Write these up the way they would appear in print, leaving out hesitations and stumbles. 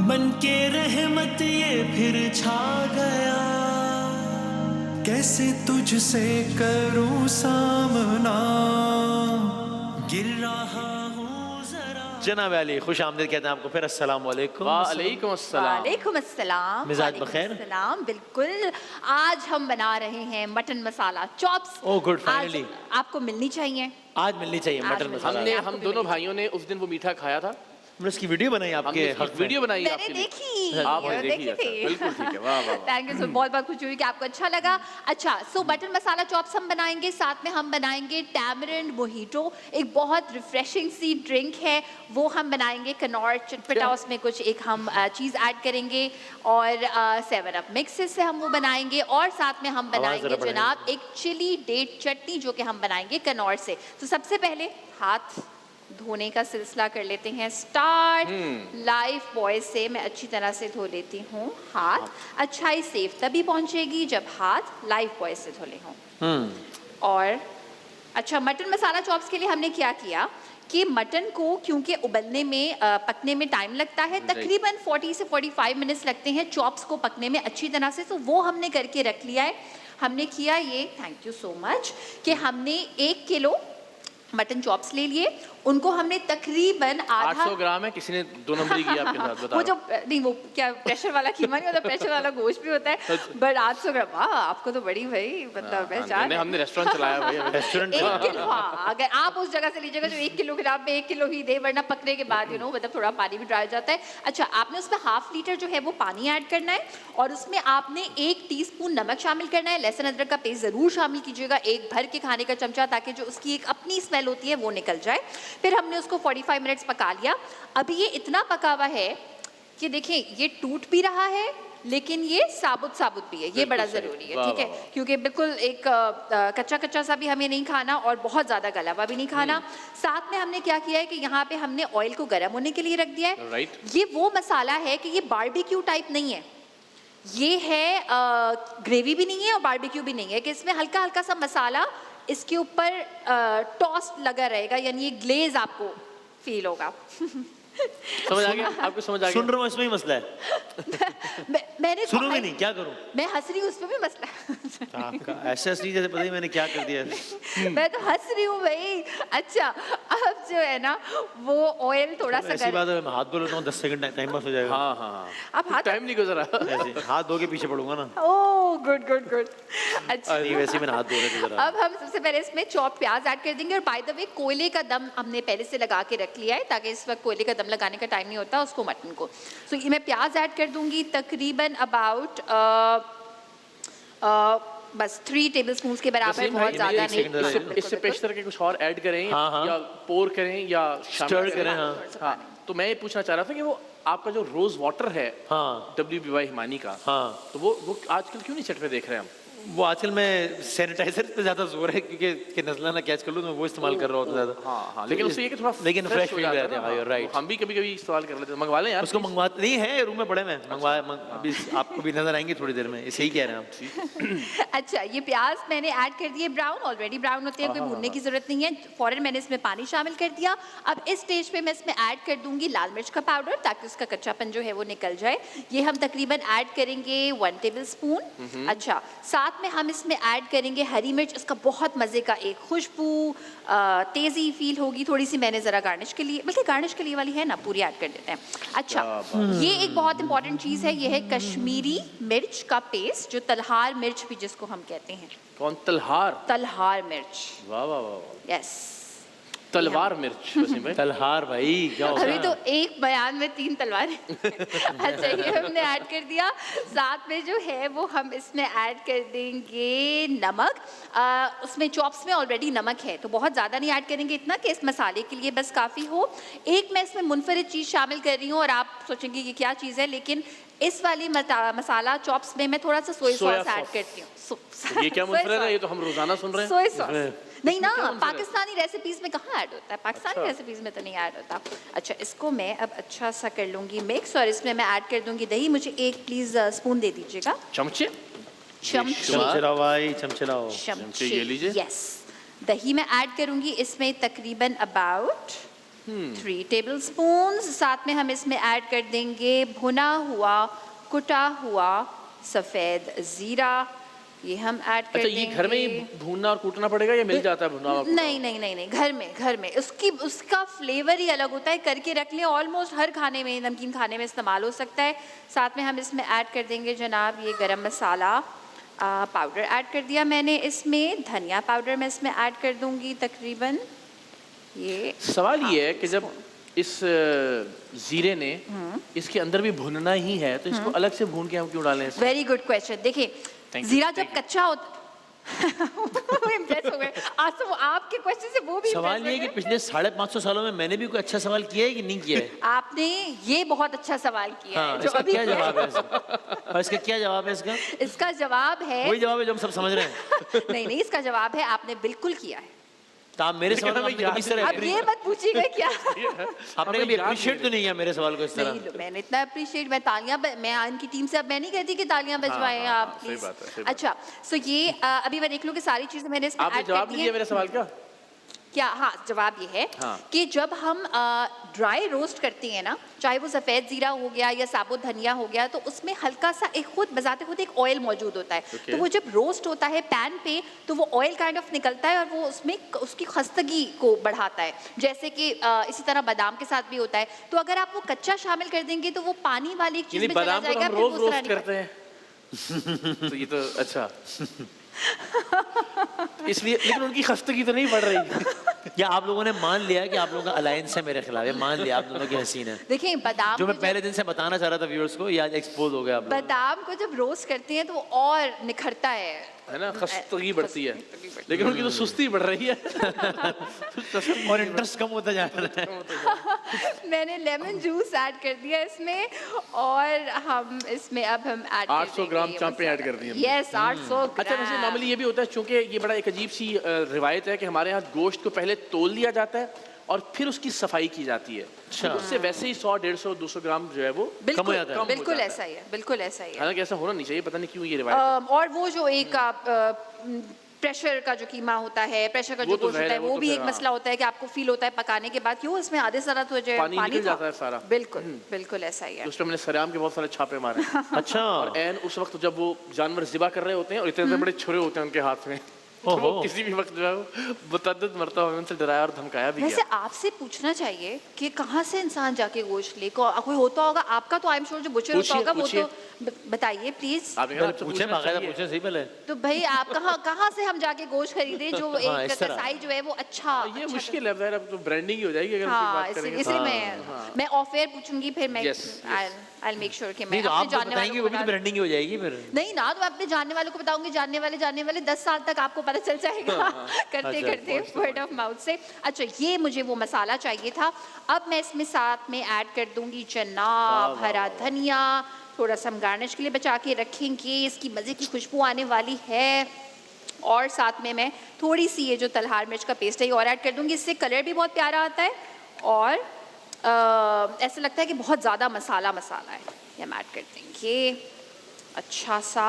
बनके रहमत ये फिर छा गया, कैसे तुझसे करूं सामना, गिर रहा हूँ जरा। जनाब अली खुश आमदीद कहते हैं आपको फिर। अस्सलाम वालेकुम। वालेकुम अस्सलाम। वालेकुम अस्सलाम। मिजाज बखैर? सलाम। बिल्कुल। आज हम बना रहे हैं मटन मसाला चॉप्स। ओह गुड, फाइनली आपको मिलनी चाहिए। आज मिलनी चाहिए आज मटन मिलनी मसाला। चाहिए। हम दोनों भाइयों ने उस दिन वो मीठा खाया था, हमने उसकी वीडियो बनाई आपके हमने हक में। वीडियो बनाई मैंने आपके लिए। देखी। आपने देखी? देखी अच्छा, थी। बिल्कुल ठीक है, वाह वाह वाह। थैंक यू सो, बहुत बहुत खुशी हुई कि आपको अच्छा लगा। अच्छा, सो मटन मसाला चॉप्स हम बनाएंगे, साथ में हम बनाएंगे टैमरिंड मोहितो, एक बहुत रिफ्रेशिंग सी ड्रिंक है, वो हम बनाएंगे। कनौर चटपटा, उसमें कुछ एक हम चीज़ ऐड करेंगे, और 7 अप मिक्सेस से हम वो बनाएंगे, और साथ में हम बनाएंगे जनाब एक चिली डेट चटनी जो कि हम बनाएंगे कनौर से। तो सबसे पहले हाथ धोने का सिलसिला कर लेते हैं स्टार्ट। लाइफ बॉय से मैं अच्छी तरह से धो लेती हूँ हाथ। अच्छाई सेफ तभी पहुँचेगी जब हाथ लाइफ बॉय से धुले हों। और अच्छा, मटन मसाला चॉप्स के लिए हमने क्या किया कि मटन को क्योंकि उबलने में पकने में टाइम लगता है, तकरीबन 40 से 45 मिनट्स लगते हैं चॉप्स को पकने में अच्छी तरह से, तो वो हमने करके रख लिया है। हमने किया ये, थैंक यू सो मच, कि हमने 1 किलो मटन चॉप्स ले लिए, उनको हमने तकरीबन 800 ग्राम है। किसी ने 2 नंबरी की आपके साथ बता वो जो नहीं, वो क्या प्रेशर वाला कीमा नहीं होता, प्रेशर वाला गोश्त भी होता है, बट 800 ग्राम। वाह, आपको तो बड़ी भाई मतलब पहचान है। हमने रेस्टोरेंट चलाया भाई, रेस्टोरेंट। 1 किलो, हाँ, अगर आप उस जगह से लीजिएगा जो 1 किलोग्राम में 1 किलो ही दे, वरना पकने के बाद मतलब थोड़ा पानी भी डाल जाता है। अच्छा, आपने उसमें ½ लीटर जो है वो पानी ऐड करना है, और उसमें आपने 1 टीस्पून नमक शामिल करना है। लहसुन अदरक का पेस्ट ज़रूर शामिल कीजिएगा, 1 भर के खाने का चमचा, ताकि जो उसकी एक अपनी स्मेल होती है वो निकल जाए। फिर हमने उसको 45 मिनट्स पका लिया। अभी ये इतना पका हुआ है कि देखें ये टूट भी रहा है, लेकिन ये साबुत साबुत भी है, ये बड़ा ज़रूरी है, ठीक है, क्योंकि बिल्कुल एक कच्चा कच्चा सा भी हमें नहीं खाना और बहुत ज़्यादा गला हुआ भी नहीं खाना। साथ में हमने क्या किया है कि यहाँ पे हमने ऑयल को गर्म होने के लिए रख दिया है। ये वो मसाला है कि ये बारबेक्यू टाइप नहीं है, ये है ग्रेवी भी नहीं है और बारबेक्यू भी नहीं है, कि इसमें हल्का हल्का सा मसाला इसके ऊपर टॉस्ट लगा रहेगा, यानी ये ग्लेज आपको फील होगा। समझ आ गया आपको? समझ आ गया? सुन रहा हूँ, इसमें ही मसला है। मैंने सुनूंगी नहीं, क्या करूँ? मैं हंस रही हूँ, उसमें भी मसला है। आपका ऐसे हंस रही जैसे पता ही मैंने क्या कर दिया। मैं तो हंस रही हूँ भाई। अच्छा, अब जो है ना वो ऑयल थोड़ा सा ऐसी बात है, मैं हाथ धो लेता हूँ, 10 सेकंड टाइम पास हो जाएगा। हाँ हाँ, अब हाथ टाइम नहीं गुजरा। ऐसे हाथ धो के पीछे पड़ूंगा ना। Oh good good good. अच्छा, वैसे मैंने हाथ धो रहे थे जरा। अब हम सबसे पहले इसमें चॉप प्याज ऐड कर देंगे, और बाय द वे कोयले का दम हमने पहले से लगा के रख लिया है, ताकि इस वक्त कोयले का दम लगाने का टाइम नहीं होता उसको मटन को। सो ये मैं प्याज ऐड कर दूंगी तकरीबन अबाउट बस 3 टेबलस्पून के बराबर, बहुत ज्यादा नहीं। इससे पेश करके कुछ और ऐड करें या पोर करें या स्टर करें। हाँ, तो मैं ये पूछना चाह रहा था कि वो आपका जो रोज वाटर है, हाँ, WBY हिमानी का, हाँ, तो वो आजकल क्यों नहीं सेट पे देख रहे हैं हम? वो आजकल मैं सैनिटाइजर पे ज्यादा जोर है, क्योंकि नज़ला ना कैच कर लूँ, तो मैं वो इस्तेमाल कर रहा हूँ ज्यादा। हाँ हाँ, लेकिन उससे ये कि थोड़ा लेकिन फ्रेश फील रहते हैं भाई, राइट। हम भी कभी कभी इस्तेमाल कर लेते हैं, मंगवा लें यार। उसको मंगवाते नहीं है, रूम में पड़े में मंगवा, अभी आपको भी नजर आएंगे थोड़ी देर में, इसे ही कह रहे हैं हम। अच्छा, ये प्याज मैंने ऐड कर दिए ब्राउन, ऑलरेडी ब्राउन होते हैं, कोई भूनने की जरूरत नहीं है। फौरन मैंने इसमें पानी शामिल कर दिया। अब इस स्टेज पे मैं इसमें ऐड कर दूंगी लाल मिर्च का पाउडर, ताकि उसका कच्चापन जो है वो निकल जाए। ये हम तकरीबन ऐड करेंगे 1 टेबलस्पून। अच्छा, साथ में हम इसमें ऐड करेंगे हरी मिर्च, इसका बहुत मज़े का एक खुशबू, तेज़ी फील होगी थोड़ी सी। मैंने ज़रा गार्निश के लिए, बल्कि गार्निश के लिए वाली है ना, पूरी ऐड कर देते हैं। अच्छा, ये एक बहुत इंपॉर्टेंट चीज़ है, ये है कश्मीरी मिर्च का पेस्ट, जो तलहार मिर्च भी जिसको हम कहते हैं। कौन? तलहार? तलहार मिर्च। वाह वाह वाह। यस, तलवार मिर्च। वसीम भाई, तलहार भाई क्या होता है? अभी तो एक बयान में 3 तलवारें। अच्छा, ये हमने ऐड कर दिया। साथ में जो है वो हम इसमें ऐड कर देंगे नमक। उसमें चॉप्स में ऑलरेडी नमक है, तो बहुत ज़्यादा नहीं ऐड करेंगे, इतना कि इस मसाले के लिए बस काफ़ी हो। एक मैं इसमें मुनफरिद चीज़ शामिल कर रही हूँ, और आप सोचेंगे कि क्या चीज़ है, लेकिन इस वाली मसाला चॉप्स में मैं थोड़ा सा सोया सॉस ऐड करती हूँ। ये क्या मुनफरिद है? ये तो हम रोजाना सुन रहे हैं। सोया सॉस नहीं ना, पाकिस्तानी रेसिपीज में कहाँ ऐड होता है, पाकिस्तानी रेसिपीज में तो नहीं ऐड होता। अच्छा, इसको मैं अब अच्छा सा कर लूँगी मिक्स, और इसमें मैं ऐड कर दूँगी दही। मुझे एक प्लीज़ स्पून दे दीजिएगा। चमचे? चमचे लाओ भाई, चमचे लाओ। चमचे ये लीजिए। यस, दही मैं ऐड करूँगी इसमें तकरीबन अबाउट 3 टेबलस्पून। साथ में हम इसमें ऐड कर देंगे भुना हुआ कुटा हुआ सफ़ेद ज़ीरा, ये हम ऐड कर अच्छा, देंगे। ये घर में ही भूनना और कूटना पड़ेगा या मिल जाता है भुना हुआ? नहीं, घर में उसका फ्लेवर ही अलग होता है। करके रख लें, ऑलमोस्ट हर खाने में, नमकीन खाने में इस्तेमाल हो सकता है। साथ में हम इसमें ऐड कर देंगे जनाब ये गरम मसाला पाउडर ऐड कर दिया मैंने इसमें। धनिया पाउडर मैं इसमें ऐड कर दूंगी तकरीबन ये। सवाल ये है कि जब इस जीरे ने इसके अंदर भी भुनना ही है तो इसको अलग से भून के हम क्यों डालें इसमें? Very good question. देखिए जीरा जब कच्चा होता इम्प्रेस हो गए आज तो, वो आपके क्वेश्चन से वो भी सवाल ये है कि पिछले 550 सालों में मैंने भी कोई अच्छा सवाल किया है कि नहीं किया है? आपने ये बहुत अच्छा सवाल किया हाँ, है। जो इसका अभी क्या जवाब है इसका? और इसका क्या जवाब है इसका? इसका जवाब है वही जवाब है जो हम सब समझ रहे हैं। नहीं, इसका जवाब है आपने बिल्कुल किया है। तो आप मेरे सवाल को आपने कभी इस तरह अब ये मत पूछिएगा क्या आपने कभी अप्रिशिएट तो नहीं किया मेरे सवाल को इस तरह? नहीं, मैंने इतना अप्रिशिएट, मैं तालियां, मैं इनकी टीम से, अब मैं नहीं कहती कि तालियां बजवाएं आप सही प्लीज। बात है, सही बात। अच्छा, सो ये अभी मैं देख लूं कि सारी चीजें मैंने इसमें आपने ऐड जवाब कर नहीं दी दिया है मेरे सवाल का? क्या? हाँ, जवाब ये है कि जब हम ड्राई रोस्ट करते हैं ना, चाहे वो सफ़ेद ज़ीरा हो गया या साबुत धनिया हो गया, तो उसमें हल्का सा एक खुद बजाते खुद एक ऑयल मौजूद होता है। तो वो जब रोस्ट होता है पैन पे तो वो ऑयल काइंड ऑफ निकलता है और वो उसमें उसकी खस्तगी को बढ़ाता है, जैसे कि इसी तरह बादाम के साथ भी होता है। तो अगर आप वो कच्चा शामिल कर देंगे तो वो पानी वाली चीज़ में चला जाएगा, फिर वो रोस्ट करते हैं तो ये तो अच्छा इसलिए, लेकिन उनकी खस्तगी तो नहीं बढ़ रही। या आप लोगों ने मान लिया कि आप लोगों का अलायंस है मेरे खिलाफ? मान लिया आप दोनों की हसीन है? देखिए बादाम जो मैं पहले दिन से बताना चाह रहा था व्यूअर्स को, ये आज एक्सपोज हो गया आप लोग। बादाम को जब रोस्ट करते हैं तो वो और निखरता है ना, खस्तगी बढ़ती है, लेकिन उनकी तो सुस्ती बढ़ रही है और इंटरेस्ट कम होता जा रहा है। मैंने लेमन जूस ऐड कर दिया इसमें और हम इसमें अब हम ऐड 800 ग्राम चांपे ऐड कर दिए। यस, 800 अच्छा, वैसे ग्राम। नॉर्मली ये भी होता है, चूंकि ये बड़ा एक अजीब सी रिवायत है कि हमारे यहाँ गोश्त को पहले तोल लिया जाता है और फिर उसकी सफाई की जाती है। अच्छा। तो उससे वैसे ही 100, 150, 200 ग्राम जो है वो कम हो जाता है। बिल्कुल ऐसा ही है, बिल्कुल ऐसा ही है। हालांकि ऐसा होना नहीं चाहिए, पता नहीं क्यों ये रिवायत है। और वो जो एक प्रेशर का जो कीमा होता है, प्रेशर का जो वो तो गोश्त होता है, वो वो तो भी फिर एक हाँ। मसला होता है कि आपको फील होता है पकाने के बाद क्यों इसमें आधे सारा तो जो पानी निकल था। जाता है सारा। बिल्कुल बिल्कुल ऐसा ही है। तो उस पर मैंने सरेआम के बहुत सारे छापे मारे। अच्छा। और एन उस वक्त जब वो जानवर ज़िबा कर रहे होते हैं और इतने बड़े छुरे होते हैं उनके हाथ में, तो वो किसी भी वक्त जो है वो मुतअद्दिद मरतबा उनसे डराया और धमकाया भी वैसे गया। आपसे पूछना चाहिए कि कहाँ से इंसान जाके गोश्त ले, कोई होता होगा आपका तो आई एम श्योर जो बुचर होता होगा वो तो बताइए प्लीज। आप पूछे बाकायदा पूछे सही पहले। तो भाई आप कहाँ से हम जाके गोश्त खरीदे जो हाँ, एक इस तरह। कसाई जो है वो अच्छा ये मुश्किल है, अब तो ब्रांडिंग ही हो जाएगी अगर हाँ, उसकी बात करेंगे। इसलिए मैं ऑफ एयर पूछूंगी फिर मैं Yes, yes. I make sure कि मैं नहीं तो अपने आप जानने बताएंगे वालों वो को भी तो बता ब्रांडिंग ही हो जाएगी फिर। नहीं ना, तो मैं अपने जानने वालों को बताऊंगी, जानने वाले 10 साल तक आपको पता चल जाएगा करते अच्छा, करते वर्ड ऑफ माउथ से। अच्छा, ये मुझे वो मसाला चाहिए था। अब मैं इसमें साथ में ऐड कर दूंगी जनाब हरा धनिया, थोड़ा सा हम गार्निश के लिए बचा के रखेंगे, इसकी मज़े की खुशबू आने वाली है। और साथ में मैं थोड़ी सी ये जो तलहार मिर्च का पेस्ट है ये और ऐड कर दूंगी, इससे कलर भी बहुत प्यारा आता है और ऐसा लगता है कि बहुत ज़्यादा मसाला है। ये हम ऐड कर देंगे अच्छा सा।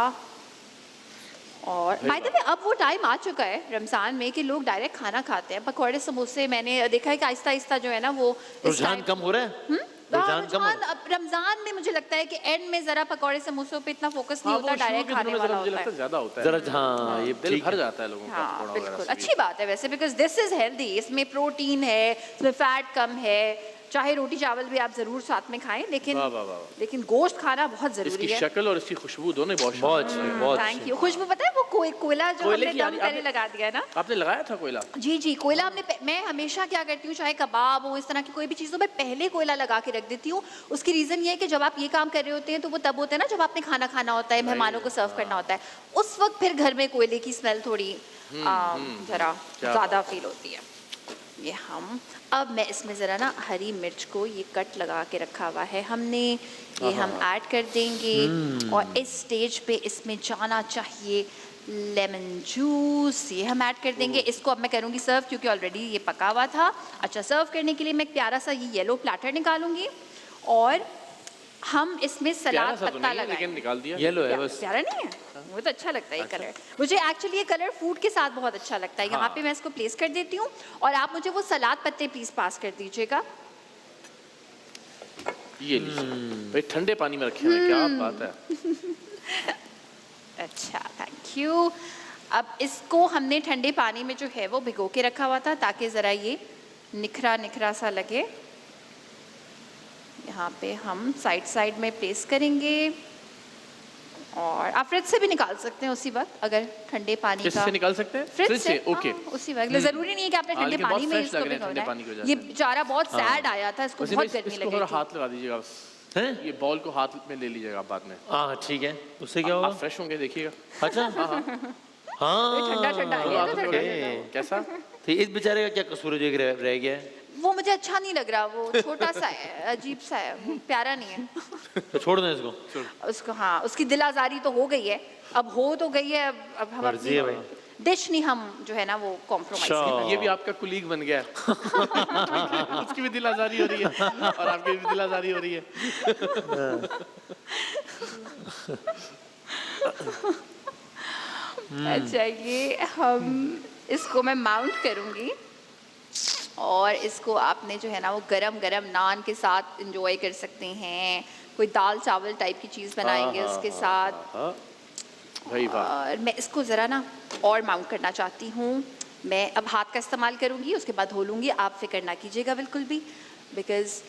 और बाय द वे अब वो टाइम आ चुका है रमज़ान में कि लोग डायरेक्ट खाना खाते हैं। पकौड़े समोसे मैंने देखा है कि आहिस्ता आहिस्ता जो है ना वो रुझान कम हो रहा है। रुझान कम हो- अब रमज़ान में मुझे लगता है कि एंड में ज़रा पकौड़े समोसों पे इतना फोकस नहीं होता, डायरेक्ट खाने वाला मुझे होता लगता है। है ज्यादा होता है जरा हाँ ये दिल ठीक भर है। जाता है लोगों का हाँ पकौड़ा वगैरह बिल्कुल, से भी। अच्छी बात है वैसे, बिकॉज दिस इज हेल्दी, इसमें प्रोटीन है, इसमें फैट कम है। चाहे रोटी चावल भी आप जरूर साथ में खाएं, लेकिन वाह, वाह, वाह, वाह। लेकिन गोश्त खाना बहुत इसकी जरूरी है। शक्ल और इसकी खुशबू दोनों ही बहुत बहुत शानदार है। बहुत थैंक यू। खुशबू पता है वो कोयला जो कोयले हमने की दम यारी पहले आपने- लगा दिया है ना। आपने लगाया था कोयला? जी कोयला हमने मैं हमेशा क्या करती हूँ, चाहे कबाब हो इस तरह की कोई भी चीज़ हो, मैं पहले कोयला लगा के रख देती हूँ। उसकी रीज़न ये है कि जब आप ये काम कर रहे होते हैं तो वो तब होता है ना जब आपने खाना खाना होता है, मेहमानों को सर्व करना होता है, उस वक्त फिर घर में कोयले की स्मेल थोड़ी ज़रा ज़्यादा फील होती है। ये हम अब मैं इसमें ज़रा ना हरी मिर्च को ये कट लगा के रखा हुआ है हमने, ये हम ऐड कर देंगे। और इस स्टेज पे इसमें जाना चाहिए लेमन जूस, ये हम ऐड कर देंगे। इसको अब मैं करूँगी सर्व क्योंकि ऑलरेडी ये पका हुआ था। अच्छा, सर्व करने के लिए मैं एक प्यारा सा ये येलो प्लेटर निकालूंगी और हम इसमें प्यारा सलाद सा तो पत्ता नहीं है, लेकिन लगाएंगे। निकाल दिया। येलो है बस। प्यारा नहीं है? वो तो अच्छा लगता है ये कलर। मुझे एक्चुअली ये कलर फूड के साथ बहुत अच्छा लगता है। यहाँ हाँ। पे मैं इसको प्लेस कर देती हूँ और आप मुझे वो सलाद पत्ते प्लीज पास कर दीजिएगा। ये लीजिए भाई, ठंडे पानी में रखे हुए हैं, क्या बात है। अच्छा, थैंक यू। अब इसको हमने ठंडे पानी में जो है वो भिगो के रखा हुआ था ताकि ज़रा ये निखरा निखरा सा लगे। यहाँ पे हम साइड साइड में प्लेस करेंगे और आप फ्रिज से भी निकाल सकते हैं उसी वक्त, अगर ठंडे पानी का। किससे निकाल सकते हैं? फ्रिज से, ओके। हाँ, उसी वक्त। ज़रूरी नहीं है कि आपने ठंडे लेकिन बहुत पानी में fresh इसको लग रहे हैं भिगोना ठंडे पानी की है। वजह ये से। बेचारा बहुत सैड आया था, इसको वैसे बहुत भाई, गर्मी इसको लगी थोड़ा थी। हाथ लगा दीजिएगा बस। हैं? ये बॉल को हाथ में ले लीजिएगा आप बाद में। हाँ ठीक है, उससे क्या आप होगा? फ्रेश होंगे, देखिएगा। अच्छा हाँ ठंडा ठंडा है, ये तो ओके। ठंडा। कैसा? तो इस बेचारे का क्या कसूर है जो एक रह गया है? वो मुझे अच्छा नहीं लग रहा, वो छोटा सा है, अजीब सा है, वो प्यारा नहीं है। तो छोड़ दें इसको। उसको, हाँ, उसकी दिल आज़ारी तो हो गई है, अब हो तो गई है, अब हम मर्जी है भाई। डिश नहीं, हम जो है ना वो कॉम्प्रोमाइज अच्छा। ये भी आपका कुलीग बन गया है। उसकी भी दिल आजारी हो रही है और आपकी भी दिल आजारी हो रही है। अच्छा, ये हम इसको मैं माउंट करूँगी और इसको आपने जो है ना वो गरम गरम नान के साथ एंजॉय कर सकते हैं। कोई दाल चावल टाइप की चीज़ बनाएंगे उसके साथ। भाई वाह। और मैं इसको ज़रा ना और माउंट करना चाहती हूँ। मैं अब हाथ का इस्तेमाल करूँगी, उसके बाद धो लूँगी। आप फिक्र ना कीजिएगा बिल्कुल भी, बिकॉज़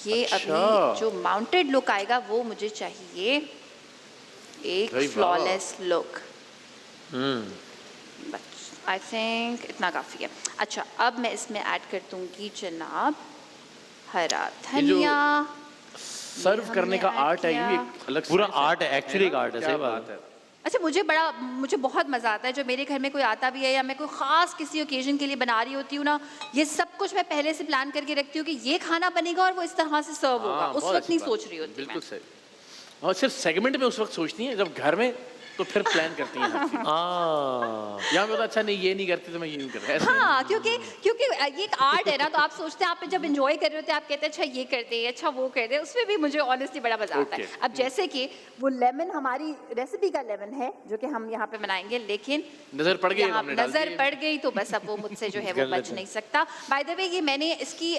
ये अच्छा। अभी जो माउंटेड लुक आएगा वो मुझे चाहिए एक भाई वाह। Flawless look. आई थिंक इतना काफ़ी है। अच्छा, अब मैं इसमें ऐड कर दूँगी जनाब हरा ये जो धनिया। सर्व करने का हमने आर्ट है, ये भी ऐड एक अलग पूरा science है। आर्ट है, एक्चुअली एक आर्ट है, क्या सही बात है। अच्छा, मुझे बहुत मज़ा आता है जब मेरे घर में कोई आता भी है या मैं कोई ख़ास किसी ओकेजन के लिए बना रही होती हूँ ना, ये सब कुछ मैं पहले से प्लान करके रखती हूँ कि ये खाना बनेगा और वो इस तरह से सर्व होगा। हाँ, उस बहुत वक्त अच्छी नहीं बात। सोच रही होती बिल्कुल मैं। सही। और सिर्फ सेगमेंट में उस वक्त सोचती हैं, जब घर में तो फिर प्लान करती हैं हर चीज़। यहाँ पे तो अच्छा नहीं, ये नहीं करती तो मैं ये नहीं कर रहा। हाँ, क्योंकि ये एक आर्ट है ना, तो आप सोचते हैं, आप जब एंजॉय कर रहे होते हैं आप कहते हैं अच्छा ये कर दे, अच्छा वो कर दे, उसमें भी मुझे ऑनेस्टली बड़ा मजा आता है। Okay. अब जैसे कि वो लेमन हमारी रेसिपी का लेमन है जो कि हम यहाँ पे बनाएंगे, लेकिन नजर पड़ गई, यहाँ हमने डाल नजर दी। पड़ गई तो बस अब वो मुझसे जो है वो बच नहीं सकता। बाय द वे, ये मैंने इसकी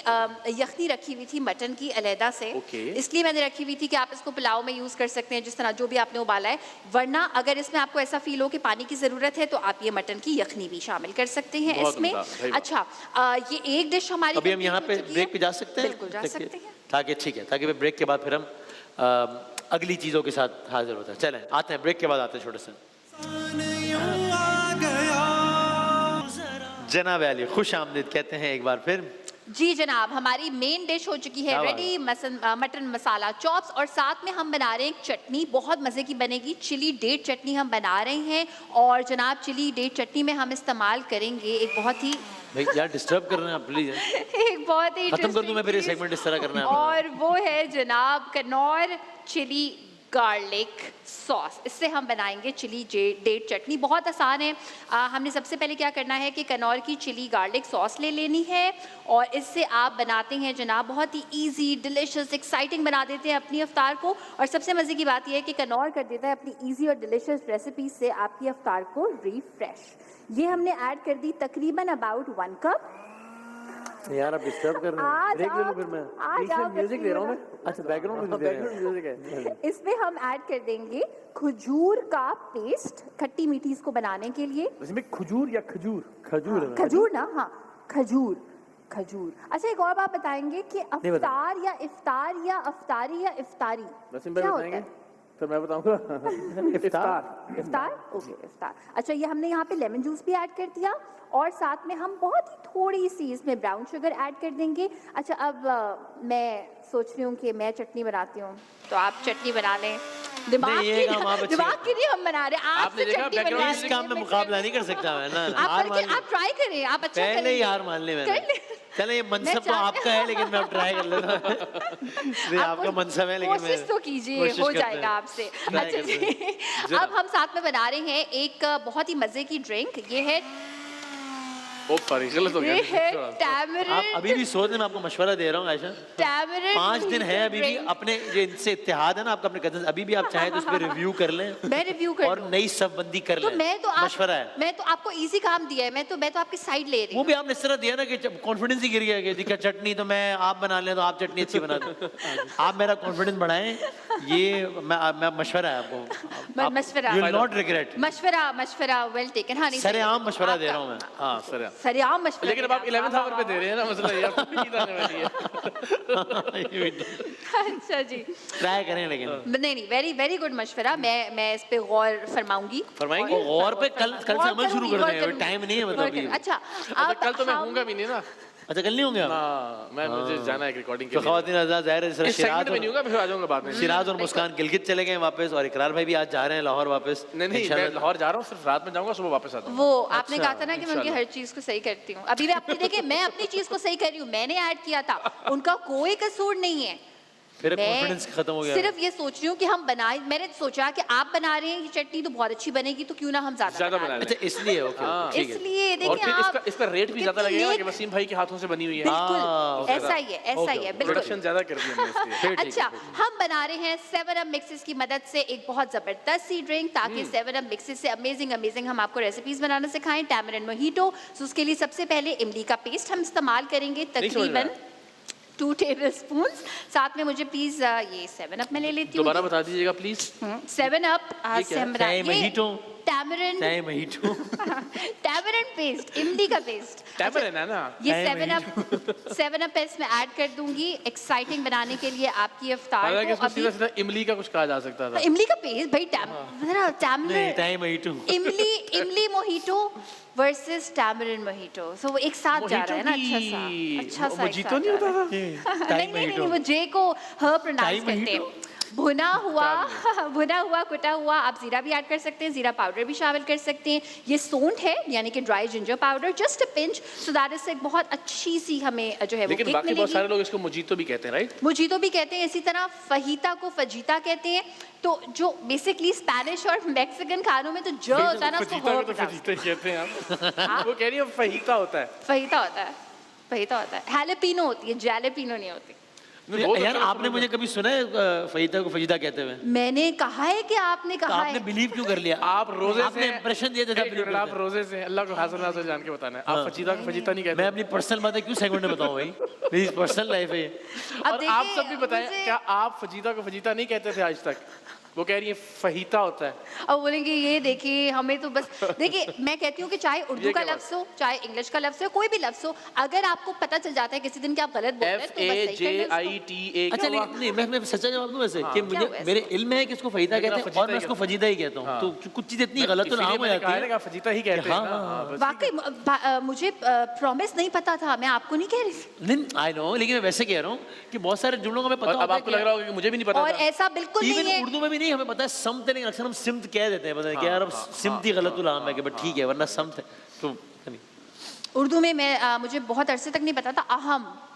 यखनी रखी हुई थी मटन की अलहदा से, Okay. इसलिए मैंने रखी हुई थी कि आप इसको पुलाव में यूज कर सकते हैं जिस तरह जो भी आपने उबाला है। वरना अगर इसमें आपको ऐसा फील हो कि पानी की जरूरत है तो आप ये मटन की यखनी भी शामिल कर सकते हैं बहुत इसमें। उम्दा, भाई वाह। अच्छा, ये एक डिश हमारी अभी हम यहाँ पे complete हो चुकी ब्रेक पे है। जा सकते हैं? बिल्कुल जा ताकि- सकते हैं। ताकि ठीक है, ताकि फिर ब्रेक के बाद फिर हम अगली चीज़ों के साथ हाजिर होते हैं। चलें, आते हैं, ब्रेक के बाद आते हैं छोटे से। जनाब अली, खुश आमदीद कहते हैं एक बार फिर। जी जनाब, हमारी मेन डिश हो चुकी है क्या बात रेडी, मटन मसाला चॉप्स, और साथ में हम बना रहे हैं एक चटनी, बहुत मज़े की बनेगी। चिली डेट चटनी हम बना रहे हैं और जनाब चिली डेट चटनी में हम इस्तेमाल करेंगे एक बहुत ही भाई यार डिस्टर्ब कर रहे हैं आप, प्लीज। एक बहुत ही खत्म कर दूं मैं फिर ये interesting सेगमेंट इस तरह करना है चीज़, अपना। और वो है जनाब कनौर चिली गार्लिक सॉस। इससे हम बनाएंगे चिली डेट चटनी। बहुत आसान है। हमने सबसे पहले क्या करना है कि कनौर की चिली गार्लिक सॉस ले लेनी है और इससे आप बनाते हैं जनाब बहुत ही इजी, डिलिशियस, एक्साइटिंग बना देते हैं अपनी अफ्तार को। और सबसे मज़े की बात यह है कि कनौर कर देता है अपनी इजी और डिलिशियस रेसिपी से आपकी अफ्तार को रिफ्रेश। ये हमने ऐड कर दी तकरीबन अबाउट 1 कप। यार आप डिस्टर्ब कर आज ब्रेक ले लो आप- फिर मैं। आज बीच में आप म्यूजिक दे रहा हूँ मैं। रखिएगा। अच्छा, बैकग्राउंड म्यूजिक है। इसमें हम ऐड कर देंगे खजूर का पेस्ट, खट्टी मीठी इसको बनाने के लिए। इसमें खजूर या खजूर? खजूर है। खजूर ना, हाँ खजूर, खजूर। अच्छा, एक और बात बताएंगे कि अफ्तार या इफ्तार या अफ्तारी या इफ्तारी वैसे क्या होता है? फिर मैं बताऊंगा। इफ्तार। इफ्तार, ओके इफ्तार। अच्छा, ये हमने यहाँ पे लेमन जूस भी ऐड कर दिया और साथ में हम बहुत ही थोड़ी सी इसमें ब्राउन शुगर ऐड कर देंगे। अच्छा, अब मैं सोच रही हूँ कि मैं चटनी बनाती हूँ तो आप चटनी बना लें। दिमाग नहीं, ये की काम आप अच्छी दिमाग करते के लिए हम बना रहे हैं। आप आपने तो देखा चटनी background बनवा इस लेंगे, काम में मैं मुकाबला नहीं कर सकता मैं ना। आप हार करके मान आप ट्राई करें, आप अच्छा पहले ही करेंगे। हार मान ली मैंने। कर ले। चले, ये मनसब तो चाहती आपका है लेकिन मैं अब ट्राई कर लेता हूँ। ये आपका मनसब है लेकिन कोशिश तो कीजिए, कोशिश हो करते हैं। जाएगा आपसे। Try अच्छा करते जी, अब हम साथ में बना रहे हैं एक बहुत ही मजे की ड्रिंक। ये है ओ सॉरी गलत हो गया ये है आप टैमरिंड अभी भी सोच रहे, मैं आपको मशवरा दे रहा हूँ आयशा, 5 दिन है अभी भी, अपने जो इनसे इत्तेहाद है ना आपका अपने कजन, अभी भी आप चाहें तो उस पर रिव्यू कर लें मैं रिव्यू कर और लूं। नई शबबंदी कर तो लें। मैं तो मशवरा है। मैं तो आपको इजी काम दिया है, मैं तो आपकी साइड ले रही वो हूँ। भी आपने इस तरह दिया ना कि कॉन्फिडेंस ही गिर गया कि जी क्या चटनी तो मैं आप बना लें तो आप चटनी अच्छी बना दो। आप मेरा कॉन्फिडेंस बढ़ाएं, ये मैं मशवरा है आपको, मशवरा यू विल नॉट रिग्रेट। मशवरा वेल टेकन। हाँ, नहीं सरेआम मशवरा दे रहा हूँ मैं। हाँ सर सरेआम मशवरा। लेकिन अब आप 11th आवर पे दे रहे हैं ना, मसला ये आपको नींद आने वाली है। अच्छा जी, ट्राई करें लेकिन नहीं वेरी वेरी गुड मशवरा। मैं इस पे गौर फरमाऊंगी। फरमाएंगे? और पे कल से अमल शुरू कर दें, टाइम नहीं है मतलब अभी। अच्छा अच्छा, कल तो मैं होऊंगा भी नहीं ना। अच्छा कल नहीं होंगे आप? हाँ, मुझे जाना है रिकॉर्डिंग के तो लिए। खवातीन हज़रात, ज़ाहिर है इस सेगमेंट में नहीं होगा, फिर आ जाऊंगा बाद में। शिराज और मुस्कान गिलगित चले गए वापस, और इकरार भाई भी आज जा रहे हैं लाहौर वापस। नहीं मैं लाहौर जा रहा हूँ, सिर्फ रात में जाऊंगा, सुबह वापस आता हूँ। वो आपने अच्छा, कहा था ना कि मैं उनकी हर चीज को सही करती हूँ। अभी मैं अपनी चीज को सही कर रही हूँ, मैंने ऐड किया था, उनका कोई कसूर नहीं है। फिर मैं कॉन्फिडेंस खत्म हो गया। सिर्फ ये सोच रही हूँ कि हम बनाए, मैंने सोचा कि आप बना रहे हैं ये चटनी तो बहुत अच्छी बनेगी, तो क्यों ना हम ज्यादा बना बना लें। अच्छा इसलिए ओके हाँ। ठीक है। इसलिए और देखिए फिर आप इसका रेट भी ज्यादा कितनी लगेगा नेक- कि वसीम भाई के हाथों से बनी हुई है। बिल्कुल ऐसा ही है, ऐसा ही है, बिल्कुल। प्रोडक्शन ज्यादा कर दी हमने इसलिए। फिर ठीक अच्छा, है। हम बना रहे हैं 7up मिक्सेस की मदद से एक बहुत जबरदस्त सी ड्रिंक, ताकि 7up मिक्सेस से अमेजिंग हम आपको रेसिपीज बनाना सिखाएं। टैमरिंड मोहिटो, तो उसके लिए सबसे पहले इमली का पेस्ट हम इस्तेमाल करेंगे, समझ रहा तकरीबन 2 टेबलस्पून। साथ में मुझे प्लीज ये 7up में ले लेती हूँ। दोबारा बता दीजिएगा प्लीज। 7up से हम चाय महीटो? टैमरिंड चाहे महीटो टैमरिंड पेस्ट, इमली का पेस्ट। टैमरिंड है ना? ये चाय 7up इसमें ऐड कर दूंगी एक्साइटिंग बनाने के लिए आपकी इफ्तार हालांकि को। इसको अभी सीधा सीधा इमली का कुछ कहा जा सकता था। इमली का पेस्ट भाई, नहीं टैमरिंड चाहे महीटो। इमली मोहिटो वर्सेस टैमरिंड मोहिटो, सो वो एक साथ जा रहा है ना, अच्छा सा वो जीतो नहीं होता था। नहीं, वो जे को ह प्रोनाउंस करते हैं। भुना हुआ कुटा हुआ, आप जीरा भी ऐड कर सकते हैं, जीरा पाउडर भी शामिल कर सकते हैं। ये सोंठ है, यानी कि dry ginger powder, just a pinch, so that is एक बहुत अच्छी सी हमें जो है वो लेकिन किक बाकी बहुत मिलेगी। सारे लोग इसको मुजीतो भी कहते हैं, राइट? मुजीतो भी कहते हैं, इसी तरह फहीता को फजीता कहते हैं। तो जो बेसिकली स्पेनिश और मैक्सिकन खानों में तो जो होता है ना उसको फजीता को तो herb डालते फजीता ही कहते हैं आप। हाँ? वो कह रही है फहीता होता है। फहीता होता है, हैलेपिनो होती है, जैलेपिनो नहीं होती। यार आपने मुझे कभी सुना है फहीता को फजीदा कहते हुए? मैंने कहा है कि आपने तो कहा आपने है। बिलीव क्यों कर लिया? आप रोजे आपने से इंप्रेशन दिया था, एक मिनट, आप रोजे से अल्लाह को हाजिर नाज़िर जान के बताना है। आप फजीता को फजीता नहीं कहते। मैं अपनी पर्सनल बातें क्यों सेगमेंट में बताऊं भाई? मेरी पर्सनल लाइफ है ये। अब और देखिए, आप सब भी बताएं, मुझे- क्या आप फजीता को फजीता नहीं कहते थे आज तक? वो कह रही है फहीता होता है। अब बोलेंगे ये देखिए हमें तो बस देखिए, मैं कहती हूँ कि चाहे उर्दू ये का क्या लफ्ज हो, चाहे इंग्लिश का लफ्ज हो, कोई भी लफ्ज हो, अगर आपको पता चल जाता है किसी दिन कि आप गलत बोल रहे हैं तो बस सही कर लो उसको। FAJITA। अच्छा नहीं मैं सच्चा जवाब दूं वैसे कि क्या मुझे हुआ मेरे इल्म है कि इसको फहीदा लेकिन कहते आप हैं और मैं फजीता ही उसको कहते फजीदा ही कहता हूँ। तो कुछ चीज़ इतनी गलत और आम हो जाती है। आप फजीता ही कहते हैं हाँ, ना। हाँ, हाँ, बस। वाकई मुझे प्रॉमिस नहीं पता था, मैं आपको नहीं कह रही थी। नहीं आई नो, लेकिन मैं वैसे कह रहा हूँ कि बहुत सारे जुमलों का हमें पता और अब होता है आपको लग रहा होगा कि मुझे भी नहीं पता और था। ऐसा बिल्कुल नहीं इवन है। उर्दू में भी नहीं, हमें पता है समत, लेकिन अक्सर हम सिमत कह देते हैं, पता नहीं क्या यार, अब सिमत ही गलत उलाम है कि बट ठीक है, वरना समत है तो उर्दू में मुझे बहुत अरसे तक नहीं पता था।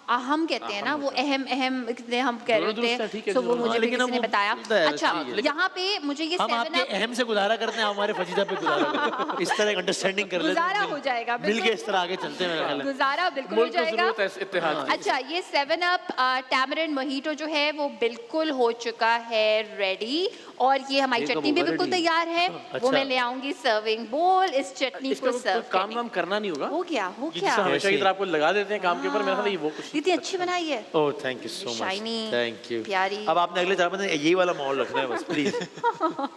अहम कहते हैं ना, वो अहम कितने हम कह रहे दोनों होते दुरुस्त है, ठीक है, हैं, तो वो दोनों। मुझे भी लेकिन किसी ने वो बताया। होता है, अच्छा, ठीक है। यहाँ पे मुझे ये हम 7 आपके up अहम से गुजारा करते हैं, हमारे फजीदा पे गुजारा करते हैं। इस तरह अंडरस्टैंडिंग कर लेते गुजारा हो जाएगा, मिल के बिल्कुल। इस तरह आगे चलते हैं मेरा ख्याल है। गुजारा बिल्कुल हो मुल्क को जाएगा। जरूरत है इस इत्तेहाद की। अच्छा, ये 7up टैमरिंड मोहिटो जो है वो बिल्कुल हो चुका है रेडी, और ये हमारी ये तो चटनी भी होगा बिल्कुल ready। तैयार है। वो अच्छा। मैं ले आऊंगी सर्विंग बोल, इस चटनी इसका को कोई सर्व काम वाम करना नहीं होगा। हो गया जिससे हमेशा की तरह आपको लगा देते हैं काम के ऊपर, मेरा ख्याल है ये वो कुछ। इतनी अच्छी बनाई है, oh thank you so much, shiny, thank you. प्यारी। अब आपने अगले 4 बंदे यही वाला माहौल रखना है बस प्लीज,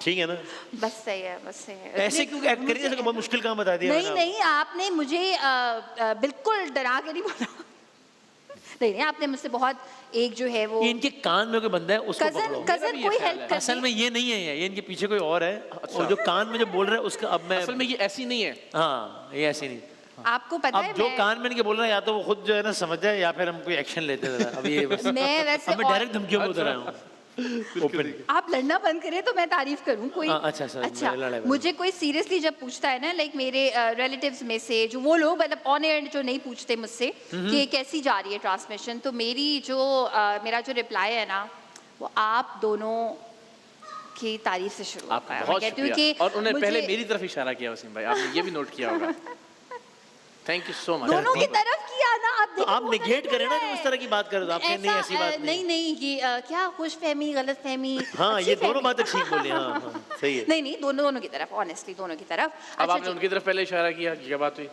ठीक है ना? बस सही है, बस सही है। ऐसे क्यों एक्ट करिए, जैसे बहुत मुश्किल काम बता दिया नहीं मैंने नहीं, आपने मुझे बिल्कुल डरा के नहीं बोला। नहीं, आपने मुझसे बहुत एक जो है वो ये इनके कान में कोई बंदा है उसको पकड़ो। कजन कोई हेल्प कर असल में ये नहीं है, ये इनके पीछे कोई और है, और जो कान में जो बोल रहा है उसका अब मैं असल में ये ऐसी नहीं है। हाँ ये ऐसी नहीं। आपको पता है अब जो मैं कान में इनके बोल रहे हैं या तो वो खुद जो है ना समझ जाए या फिर हम कोई एक्शन लेते हैं। अब ये बस मैं वैसे अब मैं और- डायरेक्ट धमकियों में उतर आया हूँ ओपन। आप लड़ना बंद करें तो मैं तारीफ करूं। कोई हाँ, अच्छा, मैं लड़ा बंद। मुझे कोई सीरियसली जब पूछता है ना, लाइक मेरे रिलेटिव्स में से जो वो लोग मतलब ऑन एयर जो नहीं पूछते मुझसे कि कैसी जा रही है ट्रांसमिशन, तो मेरा जो रिप्लाई है ना, वो आप दोनों की तारीफ से शुरू होता आपका है। मैं बहुत कहती हूँ शुक्रिया। कि और उन्हें पहले मुझे- मेरी तरफ इशारा किया वसीम भाई, आपने ये भी नोट किया होगा। Thank you so much. दोनों की तरफ किया ना, आप देखो आप वो निगेट करें ना लग कि रहा उस है। तरह की बात कर रहे हो, आप कहें नहीं ऐसा, ऐसी बात नहीं नहीं ये क्या खुश फहमी गलत फहमी, हाँ अच्छी ये दोनों फहमी। बातें ठीक बोली, हाँ हाँ सही है। नहीं नहीं दोनों दोनों की तरफ, ऑनेस्टली दोनों की तरफ। अब अच्छा आपने जी, उनकी तरफ पहले इशारा किया, क्या बात हुई?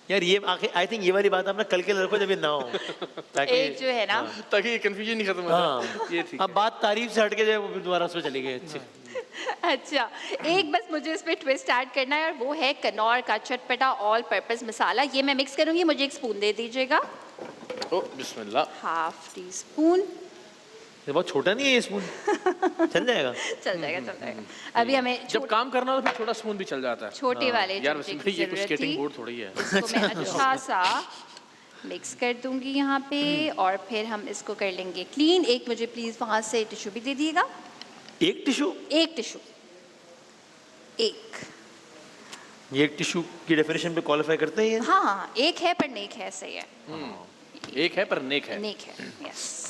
यार ये आखिर आई थिंक ये वाली बात आप ना कल के लिए रखो जब ये ना हो, ताकि एक जो है ना, ताकि ये कंफ्यूजन नहीं खत्म हो हाँ जाए। ये ठीक अब बात तारीफ से हटके जाए वो फिर दोबारा उसमें चली गई। अच्छी अच्छा एक बस मुझे इस पे ट्विस्ट ऐड करना है और वो है कनौर का चटपटा ऑल पर्पस मसाला। ये मैं मिक्स करूंगी, मुझे एक स्पून दे दीजिएगा। है। ओ बिस्मिल्लाह। Half teaspoon. ये बहुत छोटा नहीं है ये स्पून, चल जाएगा। चल जाएगा चल जाएगा। अभी हमें जब काम करना हो तो फिर छोटा स्पून भी चल जाता है। छोटे वाले यार चमचे वैसे की ये कुछ जरूरत स्केटिंग थी। बोर्ड थोड़ी है। इसको मैं अच्छा सा मिक्स कर दूंगी यहाँ पे और फिर हम इसको कर लेंगे क्लीन। एक मुझे प्लीज वहां से टिश्यू भी दे दिएगा। एक टिश्यू, एक टिश्यू, एक। ये एक टिश्यू की डेफिनेशन पे क्वालिफाई करते हैं ये? हाँ हाँ एक है पर नेक है, सही है, एक है पर नेक है। नेक है, यस।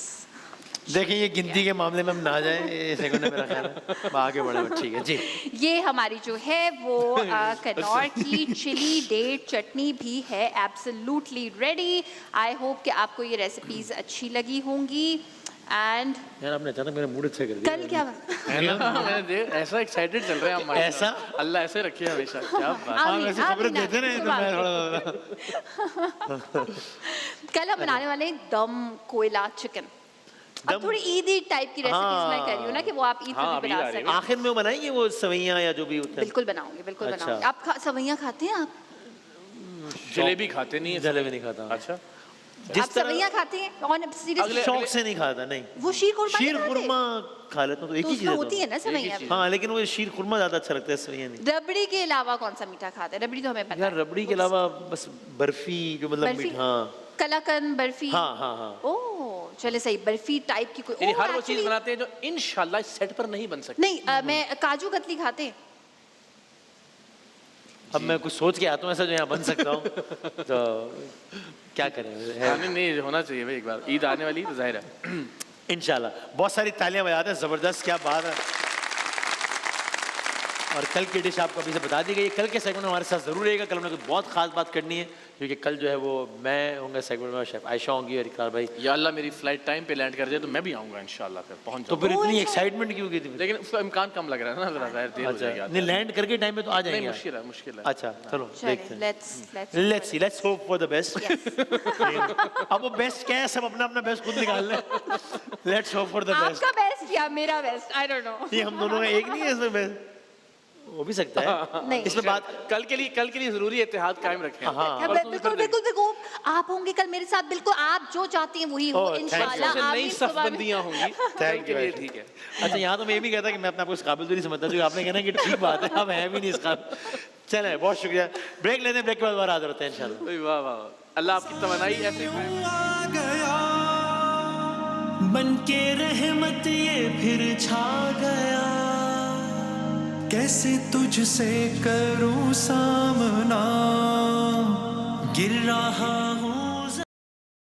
देखें ये गिनती के मामले में हम ना जाए, ये सेकंड है मेरा ख्याल है, अब आगे बढ़े ठीक है जी। ये हमारी जो है वो कनौर की चिली डेट चटनी भी है एब्सोल्युटली रेडी। आई होप कि आपको ये रेसिपीज अच्छी लगी होंगी। एंड यार आपने अचानक मेरा मूड अच्छा कर दिया। कल क्या मैंने देख ऐसा एक्साइटेड चल रहे हैं हम। ऐसा? अल्लाह ऐसे रखे हमेशा। क्या बात। आमीन, वैसे खबरें आमीन, देते रहे तो मैं थोड़ा कल हम बनाने वाले हैं दम कोयला चिकन। अब दम- थोड़ी ईदी टाइप की रेसिपीज मैं हाँ। कर रही हूँ ना कि वो आप ईद हाँ, में भी अभी बना आ रही है। सकते हैं। आखिर में वो बनाएंगे वो सवैयां या जो भी होता है। बिल्कुल बनाऊंगी, बिल्कुल अच्छा। बनाऊंगी। आप सवैयां खाते हैं? आप जलेबी खाते नहीं है। जलेबी नहीं खाता। अच्छा आप जिस तरह सवैयां खाते हैं? On seriously? शौक से नहीं खाता, नहीं। वो शीर खुरमा शीर नहीं खाते? खुरमा खा लेता हूँ तो एक तो ही चीज उसमें है होती है ना सवैयां। हाँ लेकिन वो शीर खुरमा ज्यादा अच्छा लगता है, सवैयां नहीं। रबड़ी के अलावा कौन सा मीठा खाते हैं? रबड़ी तो हमें पता यार है। रबड़ी के अलावा बस बर्फी जो मतलब बर्फी? हाँ कलाकंद बर्फी। हाँ हाँ हाँ। ओह चले सही, बर्फी टाइप की कोई। यानी ओह, हर वो चीज actually- बनाते हैं जो इंशाल्लाह सेट पर नहीं बन सकती। नहीं मैं काजू कतली खाते हैं। अब मैं कुछ सोच के आता हूँ ऐसा जो यहाँ बन सकता हूँ तो क्या करें है। नहीं नहीं होना चाहिए भाई, एक बार ईद आने वाली है तो जाहिर है। इंशाल्लाह बहुत सारी तालियां बजाते हैं, जबरदस्त, क्या बात है। और कल की डिश आपको अभी से बता दी गई है। कल के सेगमेंट में हमारे साथ जरूर रहेगा। कल हमने कुछ बहुत खास बात करनी है क्योंकि कल जो है वो मैं होंगे सेगमेंट में, शेफ आयशा होंगी और इकरार भाई। या अल्लाह मेरी फ्लाइट टाइम पे लैंड कर जाए तो मैं भी आऊंगा इंशाल्लाह, फिर पहुंच तो जाऊंगा। फिर इतनी अच्छा। एक्साइटमेंट क्यों की थी? लेकिन उसका इम्कान कम लग रहा है ना, जरा जाहिर देर हो जाएगी। अच्छा नहीं लैंड करके टाइम पे तो आ नहीं जाएंगे। मुश्किल है, मुश्किल है। अच्छा चलो देखते चलिए हैं। Let's let's hope for the best. अब वो बेस्ट क्या है, सब अपना अपना बेस्ट खुद निकाल लें। Let's hope for the best. आपका बेस्ट या मेरा बेस्ट, आई डोंट नो। ये हम दोनों का एक नहीं है इसमें बेस्ट, हो भी सकता है नहीं। इसमें बात। कल के लिए जरूरी है इत्तेहाद कायम रखें। हाँ बिल्कुल बिल्कुल बिल्कुल आप होंगे कल मेरे साथ, बिल्कुल आप जो चाहती हैं वही हो Oh, thank you. इंशाल्लाह। जैसे नई आमीन, सुबह में। सफबंदियां होंगी Thank के you, लिए Aisha. ठीक है। अच्छा यहाँ तो मैं ये भी कहता कि मैं अपने आप को इस काबिल तो नहीं समझता, जो आपने कहना कि ठीक बात है, अब है भी नहीं इस काबिल। चले बहुत शुक्रिया, ब्रेक लेते हैं, ब्रेक के बाद दोबारा हाजिर होते हैं इंशाल्लाह। ओए वाह वाह वाह। अल्लाह आपकी तमन्नाई ऐसे ही करे। आ गया बन के रहमत ये फिर छा गया। कैसे तुझसे करूं सामना, गिर रहा